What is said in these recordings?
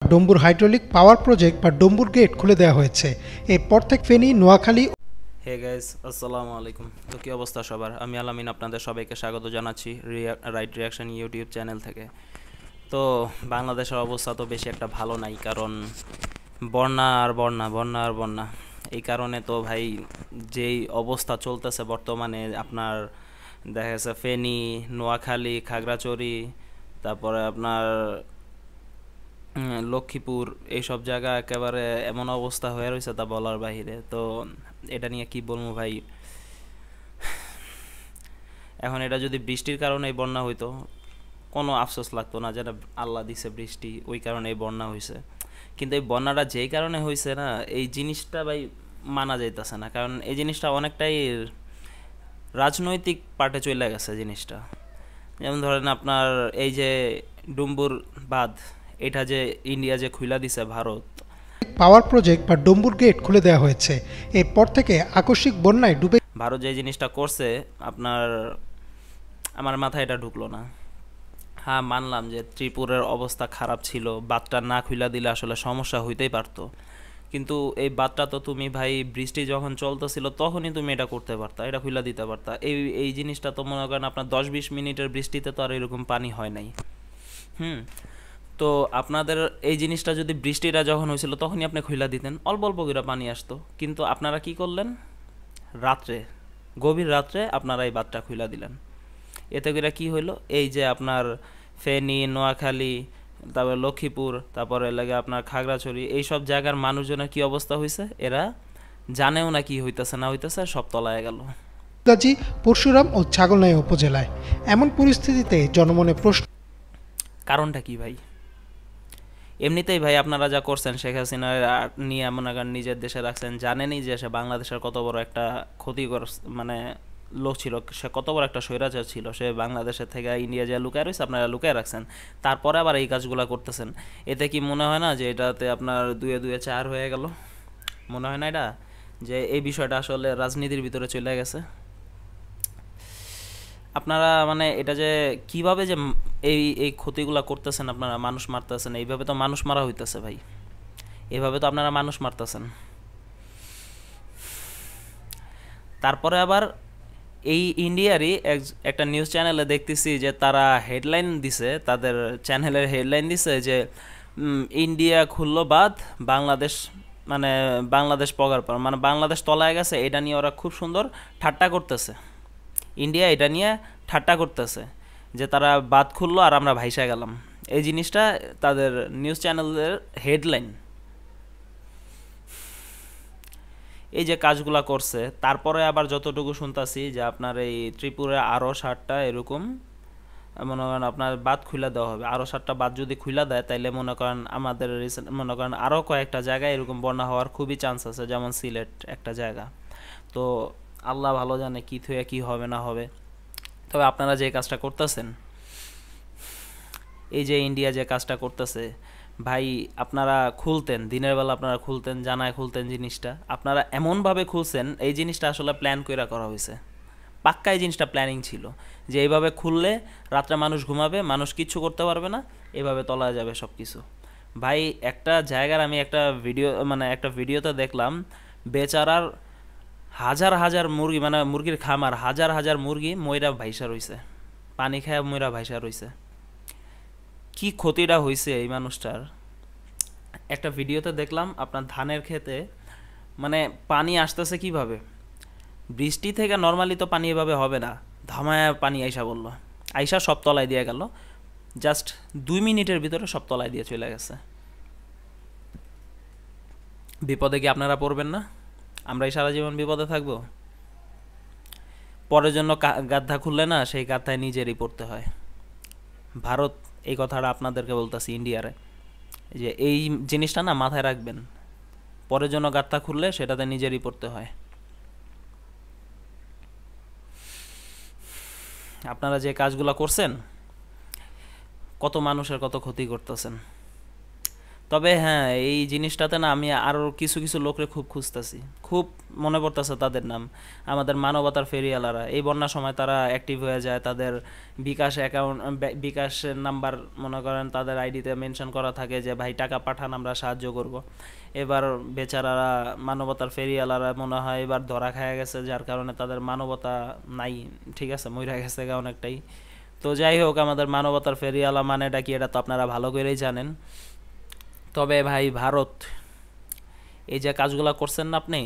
Dumbur hydraulic পাওয়ার project বা Dumbur gate খুলে দেওয়া হয়েছে। এরপর থেকে ফেনী, নোয়াখালী। হে গাইস, আসসালামু আলাইকুম। তো কী অবস্থা সবার? আমি আলামিন আপনাদের সবাইকে স্বাগত জানাচ্ছি রাইট রিয়াকশন ইউটিউব চ্যানেল থেকে। তো বাংলাদেশের অবস্থা তো বেশি একটা ভালো নাই, কারণ বন্যা। এই কারণে তো ভাই যেই অবস্থা চলতেছে বর্তমানে, আপনার দেখা গেছে ফেনী, নোয়াখালী, খাগড়াছড়ি, তারপরে আপনার লক্ষ্মীপুর, এইসব জায়গা একেবারে এমন অবস্থা হয়ে রয়েছে তা বলার বাহিরে। তো এটা নিয়ে কি বলবো ভাই। এখন এটা যদি বৃষ্টির কারণে এই বন্যা হইতো, কোনো আফসোস লাগতো না, যেটা আল্লাহ দিছে বৃষ্টি, ওই কারণে এই বন্যা হয়েছে। কিন্তু এই বন্যাটা যেই কারণে হয়েছে না, এই জিনিসটা ভাই মানা যাইতেছে না, কারণ এই জিনিসটা অনেকটাই রাজনৈতিক পার্টে চলে গেছে জিনিসটা। যেমন ধরেন আপনার এই যে ডুম্বুর বাঁধ, এটা যে ইন্ডিয়া যে খুইলা দিছে ভারত, পাওয়ার প্রজেক্ট বা ডম্বুর গেট খুলে দেওয়া হয়েছে। এরপর থেকে আকস্মিক বন্যায় ডুবে ভারত যে জিনিসটা করছে আপনার, আমার মাথায় এটা ঢুকলো না। হ্যাঁ, মানলাম যে ত্রিপুরের অবস্থা খারাপ ছিল, বাঁধটা না খুইলা দিলে আসলে সমস্যা হইতেই পারতো। কিন্তু এই বাঁধটা তো তুমি ভাই বৃষ্টি যখন চলতেছিল তখনই তুমি এটা করতে পারতা, এটা খুইলা দিতে পারতা। এই জিনিসটা তো মনে করেন আপনার 10-20 মিনিটের বৃষ্টিতে তো আর এরকম পানি হয় নাই। তো আপনাদের এই জিনিসটা যদি বৃষ্টিটা যখন হয়েছিল তখনই আপনি খুইলা দিতেন, অল্প অল্প করে পানি আসতো। কিন্তু আপনারা কি করলেন, রাত্রে, গভীর রাত্রে আপনারা এই বাঁধটা খুইলা দিলেন। এতে করে কি হইলো, এই যে আপনার ফেনী, নোয়াখালী, তারপরে লক্ষ্মীপুর, তারপরে লাগে আপনার খাগড়াছড়ি, এইসব জায়গার মানুষজনের কি অবস্থা হয়েছে, এরা জানেও না কি হইতেছে না হইতেছে, সব তলায় গেল। গাজী, পরশুরাম ও ছাগলনাইয়া উপজেলায়। এমন পরিস্থিতিতে জনমনে প্রশ্ন, কারণটা কি ভাই? এমনিতেই ভাই আপনারা যা করছেন, শেখ হাসিনা নিয়ে মনে করেন নিজের দেশে রাখছেন, জানেনই যে সে বাংলাদেশের কত বড় একটা ক্ষতিকর মানে লোক ছিল, সে কত বড় একটা স্বৈরাচার ছিল। সে বাংলাদেশের থেকে ইন্ডিয়া যা লুকায় রয়েছে, আপনারা লুকায় রাখছেন, তারপরে আবার এই কাজগুলো করতেছেন। এতে কি মনে হয় না যে এটাতে আপনার দুয়ে দুয়ে চার হয়ে গেল? মনে হয় না এটা, যে এই বিষয়টা আসলে রাজনীতির ভিতরে চলে গেছে? আপনারা মানে এটা যে কিভাবে যে এই এই ক্ষতিগুলা করতেছেন, আপনারা মানুষ মারতেছেন, এইভাবে তো মানুষ মারা হইতেছে ভাই, এভাবে তো আপনারা মানুষ মারতেছেন। তারপরে আবার এই ইন্ডিয়ারই একটা নিউজ চ্যানেলে দেখতেছি যে তারা হেডলাইন দিছে, তাদের চ্যানেলের হেডলাইন দিছে যে ইন্ডিয়া খুললো বাঁধ, বাংলাদেশ মানে বাংলাদেশ পগার পর মানে বাংলাদেশ তলায় গেছে, এটা নিয়ে ওরা খুব সুন্দর ঠাট্টা করতেছে। ইন্ডিয়া এটা নিয়ে ঠাট্টা করতেছে যে তারা বাদ খুললো আর আমরা ভাইসা গেলাম। এই জিনিসটা তাদের নিউজ চ্যানেলের হেডলাইন। এই যে কাজগুলা করছে, তারপরে আবার যতটুকু শুনতাছি যে আপনার এই ত্রিপুরায় আরও 7টা এরকম মনে করেন আপনার বাঁধ খুলে দেওয়া হবে। আরও 7টা বাঁধ যদি খুলে দেয়, তাইলে মনে করেন আমাদের মনে করেন আরও কয়েকটা জায়গায় এরকম বন্যা হওয়ার খুবই চান্স আছে, যেমন সিলেট একটা জায়গা। তো আল্লাহ ভালো জানে কী থুয়ে কী হবে না হবে। তবে আপনারা যে কাজটা করতেছেন, এই যে ইন্ডিয়া যে কাজটা করতেছে ভাই, আপনারা খুলতেন দিনের বেলা, আপনারা খুলতেন, জানায় খুলতেন জিনিসটা, আপনারা এমনভাবে খুলছেন, এই জিনিসটা আসলে প্ল্যান করা হয়েছে, পাক্কা এই জিনিসটা প্ল্যানিং ছিল যে এইভাবে খুললে রাত্রে মানুষ ঘুমাবে, মানুষ কিচ্ছু করতে পারবে না, এভাবে তলায় যাবে সব কিছু। ভাই একটা জায়গার আমি একটা ভিডিওতে দেখলাম, বেচারার হাজার হাজার মুরগি, মানে মুরগির খামার, হাজার হাজার মুরগি ময়রা ভাইসা রইছে, পানি খায় ময়রা ভাইসা রইছে। কি ক্ষতিটা হয়েছে এই মানুষটার। একটা ভিডিওতে দেখলাম আপনার ধানের ক্ষেতে মানে পানি আসতেছে কিভাবে, বৃষ্টি থেকে নর্মালি তো পানি এভাবে হবে না, ধামায়া পানি আইসা বললো, আইসা সব তলায় দিয়ে গেল, জাস্ট 2 মিনিটের ভিতরে সব তলায় দিয়ে চলে গেছে। বিপদে কি আপনারা পড়বেন না? আমরাই সারা জীবন বিপদে থাকবো? পরের জন্য গাদ্ধা খুললে না, সেই গাদ্ধায় নিজেরই পড়তে হয়। ভারত, এই কথাটা আপনাদেরকে বলতেছি, ইন্ডিয়ারে, যে এই জিনিসটা না মাথায় রাখবেন, পরের জন্য গাত্তা খুললে সেটাতে নিজেরই পড়তে হয়। আপনারা যে কাজগুলো করছেন, কত মানুষের কত ক্ষতি করতেছেন। তবে হ্যাঁ, এই জিনিসটাতে না আমি আরও কিছু কিছু লোকরে খুব খুঁজতেছি, খুব মনে পড়তেছে তাদের নাম। আমাদের মানবতার ফেরিওয়ালারা এই বন্যার সময় তারা অ্যাক্টিভ হয়ে যায়, তাদের বিকাশ অ্যাকাউন্ট, বিকাশের নাম্বার মনে করেন তাদের আইডিতে মেনশন করা থাকে যে ভাই টাকা পাঠান, আমরা সাহায্য করব। এবার বেচারারা মানবতার ফেরিওয়ালারা মনে হয় এবার ধরা খায়া গেছে, যার কারণে তাদের মানবতা নাই, ঠিক আছে, মইরা গেছে গা অনেকটাই। তো যাই হোক, আমাদের মানবতার ফেরিওয়ালা মানেটা কি এটা তো আপনারা ভালো করেই জানেন। তবে ভাই ভারত, এই যে কাজগুলো করছেন না আপনি,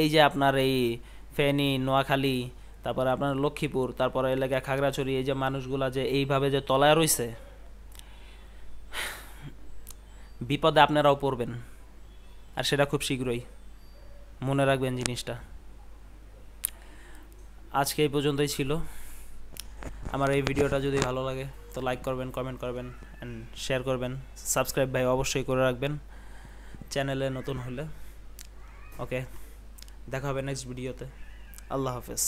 এই যে আপনার এই ফেনী, নোয়াখালী, তারপরে আপনার লক্ষ্মীপুর, তারপরে এলাকা খাগড়াছড়ি, এই যে মানুষগুলা যে এইভাবে যে তলায় রইছে, বিপদে আপনারাও পড়বেন, আর সেটা খুব শীঘ্রই, মনে রাখবেন জিনিসটা। আজকে এই পর্যন্তই ছিল। আমার এই ভিডিওটা যদি ভালো লাগে তো লাইক করবেন, কমেন্ট করবেন অ্যান্ড শেয়ার করবেন। সাবস্ক্রাইব ভাই অবশ্যই করে রাখবেন চ্যানেলে নতুন হলে। ওকে, দেখা হবে নেক্সট ভিডিওতে। আল্লাহ হাফেজ।